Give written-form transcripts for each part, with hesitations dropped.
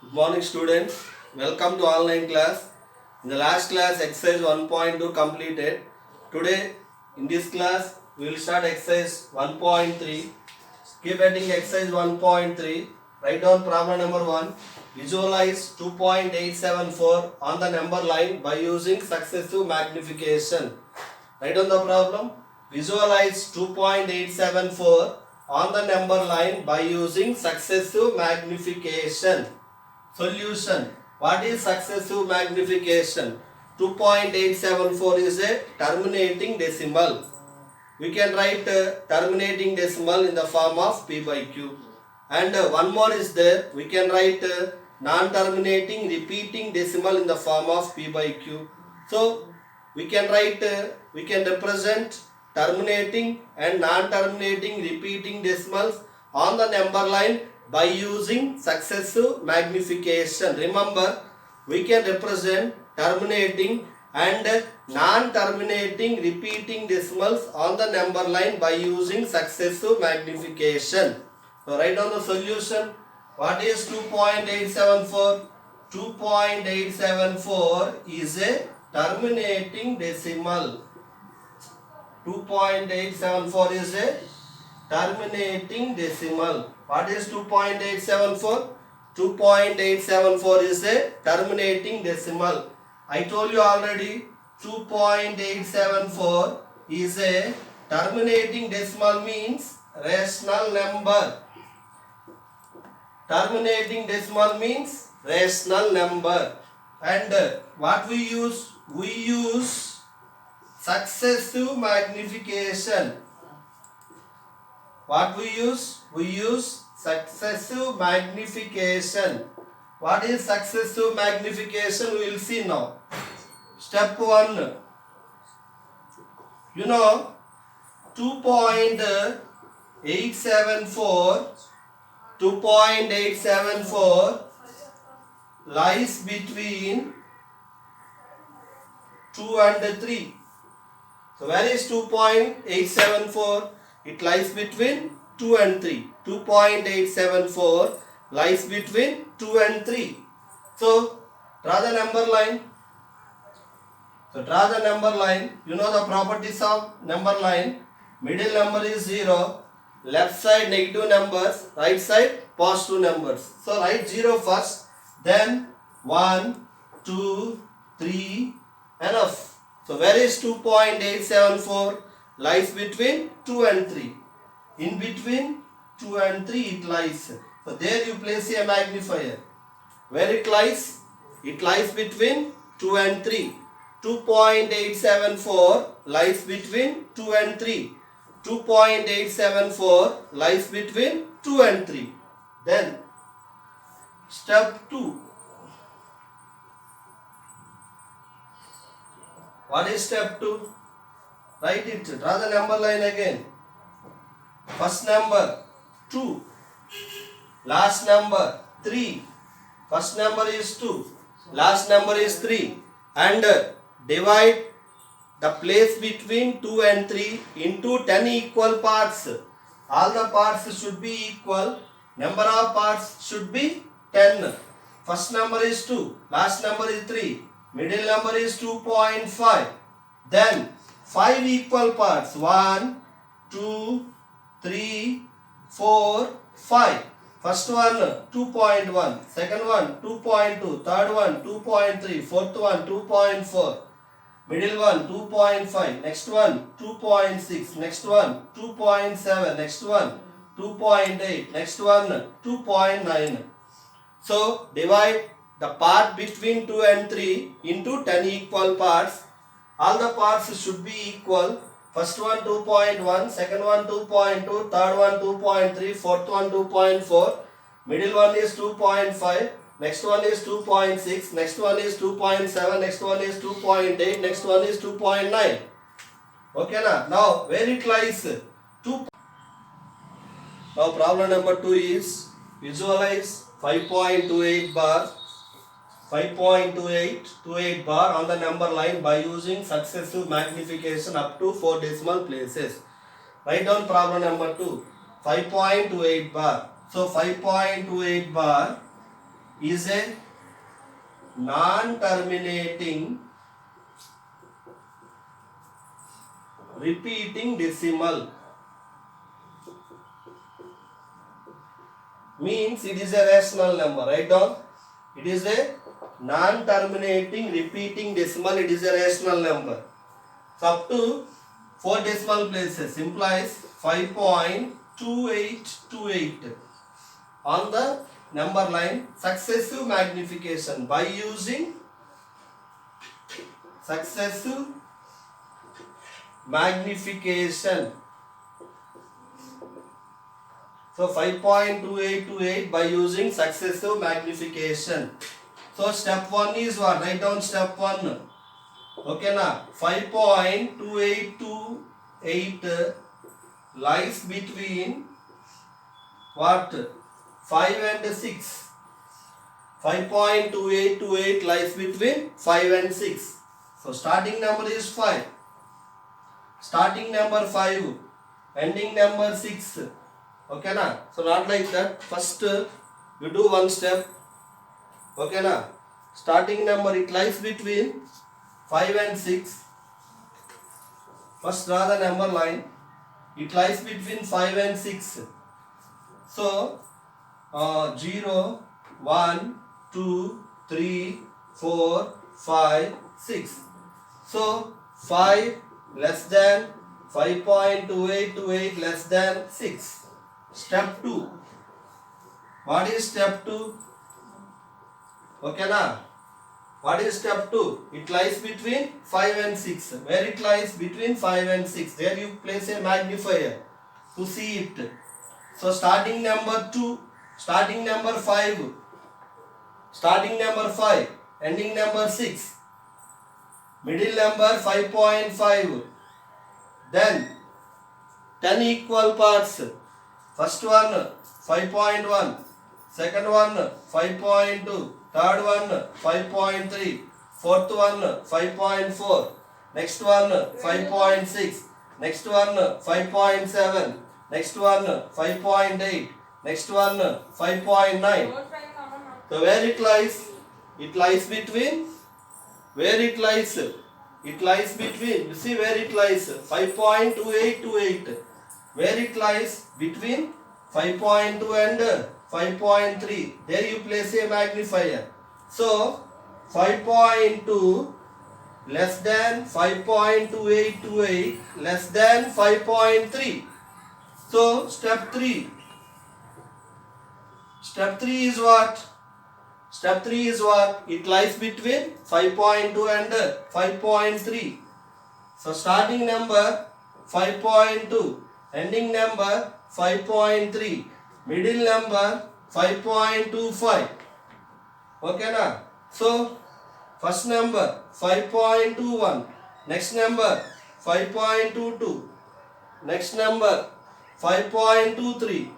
Good morning students. Welcome to online class. In the last class exercise 1.2 completed. Today in this class we will start exercise 1.3. Keep writing exercise 1.3. Write down problem number 1. Visualize 2.874 on the number line by using successive magnification. Write down the problem. Visualize 2.874 on the number line by using successive magnification. Solution. What is successive magnification? 2.874 is a terminating decimal. We can write terminating decimal in the form of p by q. And one more is there. We can write non-terminating repeating decimal in the form of p by q. So we can write, we can represent terminating and non-terminating repeating decimals on the number line by using successive magnification. Remember, we can represent terminating and non-terminating repeating decimals on the number line by using successive magnification. So write down the solution. What is 2.874? 2.874 is a terminating decimal. 2.874 is a terminating decimal. What is 2.874? 2.874 is a terminating decimal. I told you already 2.874 is a terminating decimal means rational number. Terminating decimal means rational number. And what we use? We use successive magnification. What we use? We use successive magnification. What is successive magnification? We will see now. Step 1. You know 2.874 lies between 2 and 3. So where is 2.874? It lies between 2 and 3. 2.874 lies between 2 and 3. So draw the number line. So draw the number line. You know the properties of number line. Middle number is 0. Left side negative numbers. Right side positive numbers. So write 0 first. Then 1, 2, 3. Enough. So where is 2.874? Lies between 2 and 3. In between 2 and 3 it lies. So there you place a magnifier. Where it lies? It lies between 2 and 3. 2.874 lies between 2 and 3. 2.874 lies between 2 and 3. Then step 2. What is step 2? Write it. Draw the number line again. First number 2. Last number 3. First number is 2. Last number is 3. And divide the place between 2 and 3 into 10 equal parts. All the parts should be equal. Number of parts should be 10. First number is 2. Last number is 3. Middle number is 2.5. Then 5 equal parts. 1, 2, 3, 4, 5. First one 2.1. Second one 2.2. Third one 2.3. Fourth one 2.4. Middle one 2.5. Next one 2.6. Next one 2.7. Next one 2.8. Next one 2.9. So divide the part between 2 and 3 into 10 equal parts. All the parts should be equal. First one 2.1, second one 2.2, third one 2.3, fourth one 2.4, middle one is 2.5, next one is 2.6, next one is 2.7, next one is 2.8, next one is 2.9. Okay na? Now where it lies? 2. Now problem number 2 is visualize 5.28 bar. 5.28 bar on the number line by using successive magnification up to 4 decimal places. Write down problem number 2. 5.28 bar. So 5.28 bar is a non-terminating repeating decimal. Means it is a rational number. Write down. It is a non-terminating repeating decimal. It is a rational number. So up to 4 decimal places implies 5.2828 on the number line. Successive magnification by using successive magnification. So 5.2828 by using successive magnification. So step 1 is what? Write down step 1. Okay na? 5.2828 lies between what? 5 and 6. 5.2828 lies between 5 and 6. So starting number is 5. Starting number 5. Ending number 6. Okay na? So not like that. First you do one step. Okay na? Starting number, it lies between 5 and 6. First draw the number line. It lies between 5 and 6. So 0, 1, 2, 3, 4, 5, 6. So 5 less than 5.2828 less than 6. Step 2. What is step 2? Okay na? What is step 2? It lies between 5 and 6. Where it lies? Between 5 and 6. There you place a magnifier to see it. So starting number 2, starting number 5, starting number 5, ending number 6, middle number 5.5. Then 10 equal parts. First one 5.1, second one 5.2, third one 5.3, fourth one 5.4, next one 5.6, next one 5.7, next one 5.8, next one 5.9. So where it lies? It lies between, where it lies? It lies between, you see where it lies? 5.2828. Where it lies? Between 5.2 and 5.3. There you place a magnifier. So 5.2 less than 5.2828 less than 5.3. So step 3. Step 3 is what? Step 3 is what? It lies between 5.2 and 5.3. So starting number 5.2, ending number 5.3, middle number 5.25. Okay na? So first number 5.21, next number 5.22, next number 5.23,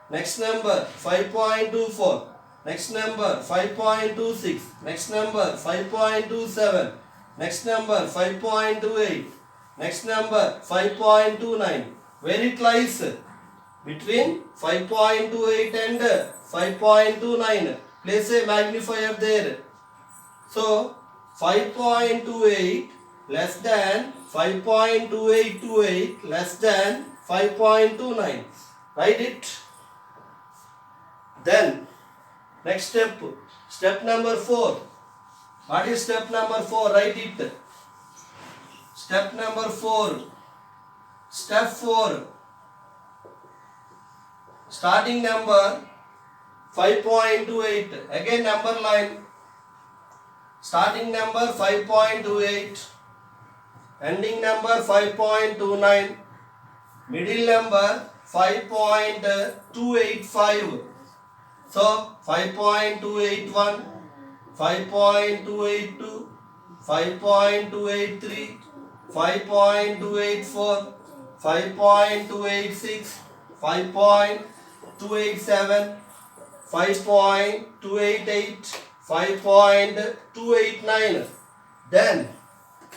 next number 5.24, next number 5.26, next number 5.27, next number 5.28, next number 5.29. Where it lies? Between 5.28 and 5.29. Place a magnifier there. So 5.28 less than 5.2828 less than 5.29. Write it. Then next step. Step number 4. What is step number 4? Write it. Step number 4. Step 4. Starting number 5.28. Again number line. Starting number 5.28. Ending number 5.29. Middle number 5.285. So 5.281, 5.282, 5.283, 5.284, 5.286, 5.287, 5.288, 5.289. Then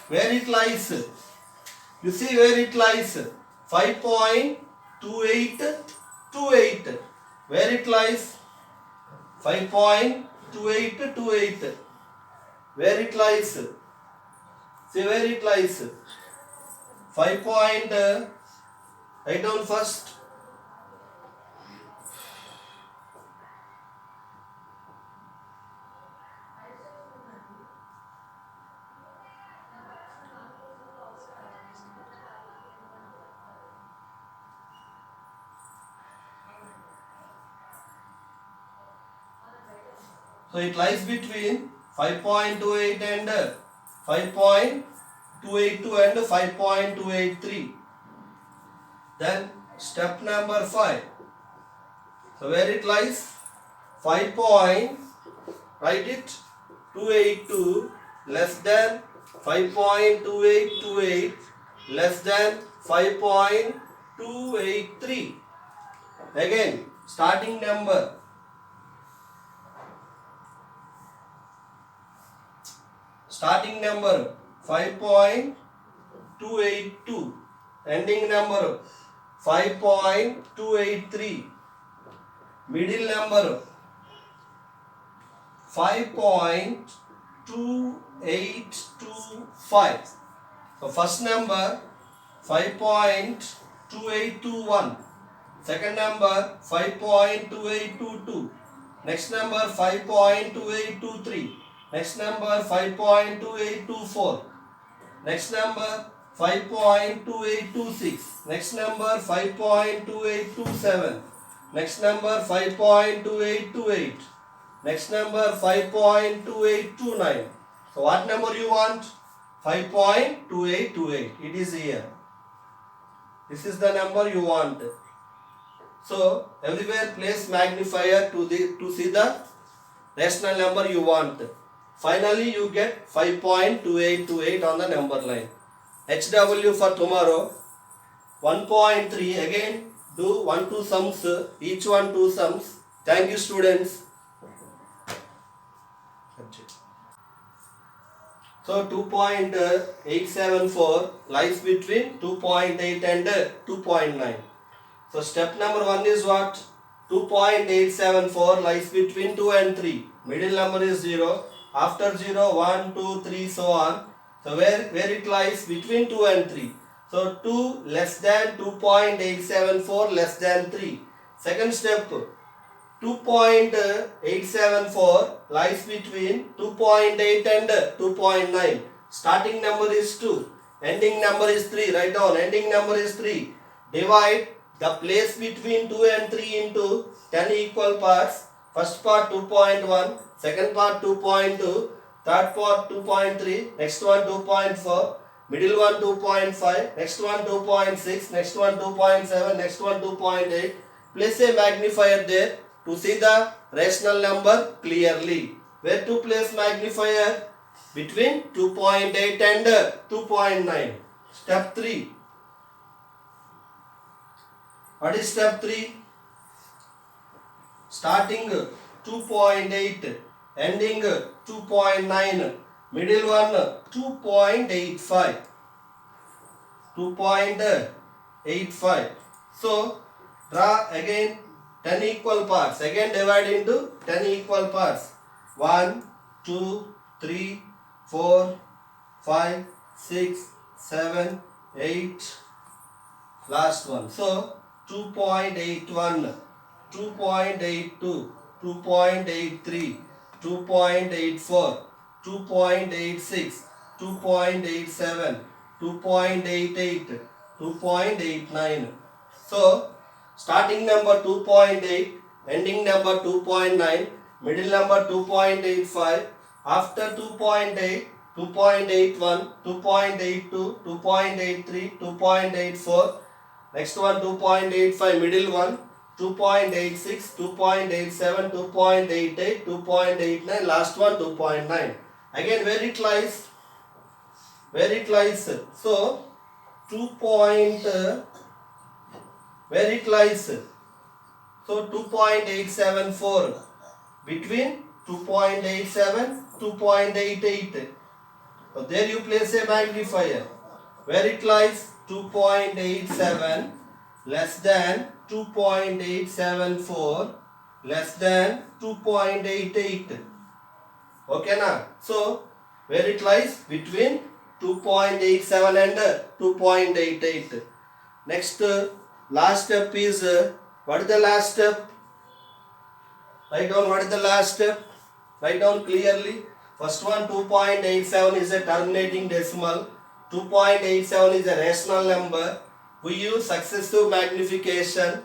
where it lies? You see where it lies? 5.2828. Where it lies? 5.2828. Where it lies? See where it lies. 5 point, write down first. So it lies between 5.28 and 5.282 and 5.283. Then step number 5. So where it lies? 5 point, write it, 282 less than 5.2828 less than 5.283. Again, starting number. Starting number 5.282, ending number 5.283, middle number 5.2825. So first number 5.2821, second number 5.2822, next number 5.2823. Next number 5.2824. Next number 5.2826. Next number 5.2827. Next number 5.2828. Next number 5.2829. So what number you want? 5.2828. It is here. This is the number you want. So everywhere place magnifier to see the rational number you want. Finally, you get 5.2828 on the number line. HW for tomorrow, 1.3. Again, do 1-2 sums, each one 2 sums. Thank you, students. So, 2.874 lies between 2.8 and 2.9. So, step number 1 is what? 2.874 lies between 2 and 3. Middle number is 0. After 0, 1, 2, 3, so on. So where it lies? Between 2 and 3. So 2 less than 2.874 less than 3. Second step, 2.874 lies between 2.8 and 2.9. Starting number is 2. Ending number is 3. Write down. Ending number is 3. Divide the place between 2 and 3 into 10 equal parts. First part 2.1, second part 2.2, third part 2.3, next one 2.4, middle one 2.5, next one 2.6, next one 2.7, next one 2.8. Place a magnifier there to see the rational number clearly. Where to place magnifier? Between 2.8 and 2.9. Step 3. What is step 3? Starting 2.8, ending 2.9, middle one 2.85. 2.85. So draw again 10 equal parts. Again divide into 10 equal parts. 1, 2, 3, 4, 5, 6, 7, 8. Last one. So 2.81. 2.82, 2.83, 2.84, 2.86, 2.87, 2.88, 2.89. So, starting number 2.8, ending number 2.9, middle number 2.85, after 2.8, 2.81, 2.82, 2.83, 2.84, next one 2.85, middle one 2.86, 2.87, 2.88, 2.89, last one 2.9. Again where it lies? Where it lies? So, where it lies? So, 2.874 between 2.87, 2.88. So, there you place a magnifier. Where it lies? 2.87 less than 2.874 less than 2.88. Okay na? So where it lies? Between 2.87 and 2.88. Next last step is what is the last step? Write down what is the last step. Write down clearly. First one, 2.87 is a terminating decimal. 2.87 is a rational number. We use successive magnification.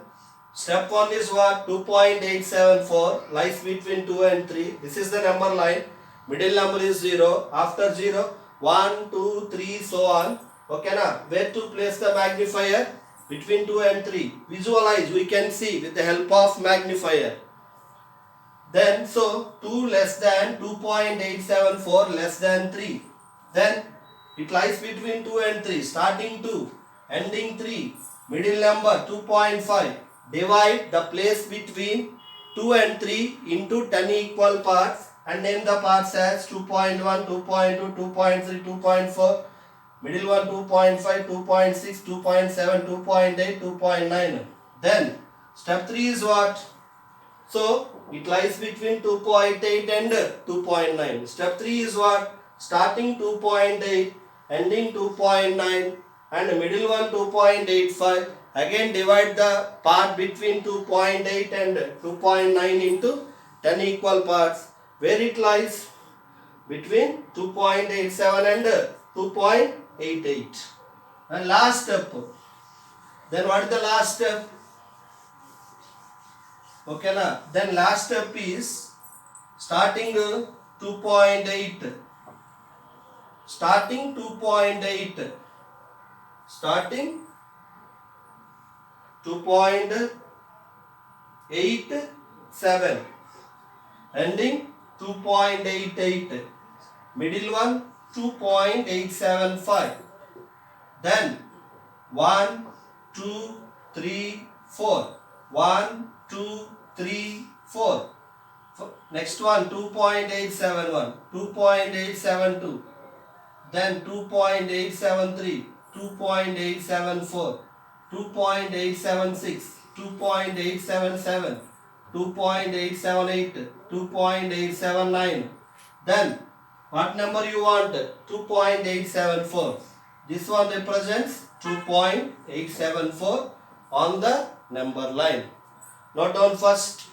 Step 1 is what? 2.874 lies between 2 and 3. This is the number line. Middle number is 0. After 0, 1, 2, 3, so on. Okay na? Where to place the magnifier? Between 2 and 3. Visualize. We can see with the help of magnifier. Then so 2 less than 2.874 less than 3. Then it lies between 2 and 3. Starting 2, ending 3. Middle number 2.5. Divide the place between 2 and 3 into 10 equal parts and name the parts as 2.1, 2.2, 2.3, 2.4. Middle one 2.5, 2.6, 2.7, 2.8, 2.9. Then step 3 is what? So it lies between 2.8 and 2.9. Step 3 is what? Starting 2.8, ending 2.9 and the middle one 2.85. Again divide the part between 2.8 and 2.9 into 10 equal parts. Where it lies? Between 2.87 and 2.88. And last step. Then what is the last step? Okay na? Then last step is starting 2.8. Starting 2.8. Starting 2.87. Ending 2.88. Middle one 2.875. Then 1, 2, 3, 4. 1, 2, 3, 4. Next one 2.871, 2.872. Then 2.873, 2.874, 2.876, 2.877, 2.878, 2.879. Then what number you want? 2.874. This one represents 2.874 on the number line. Note down first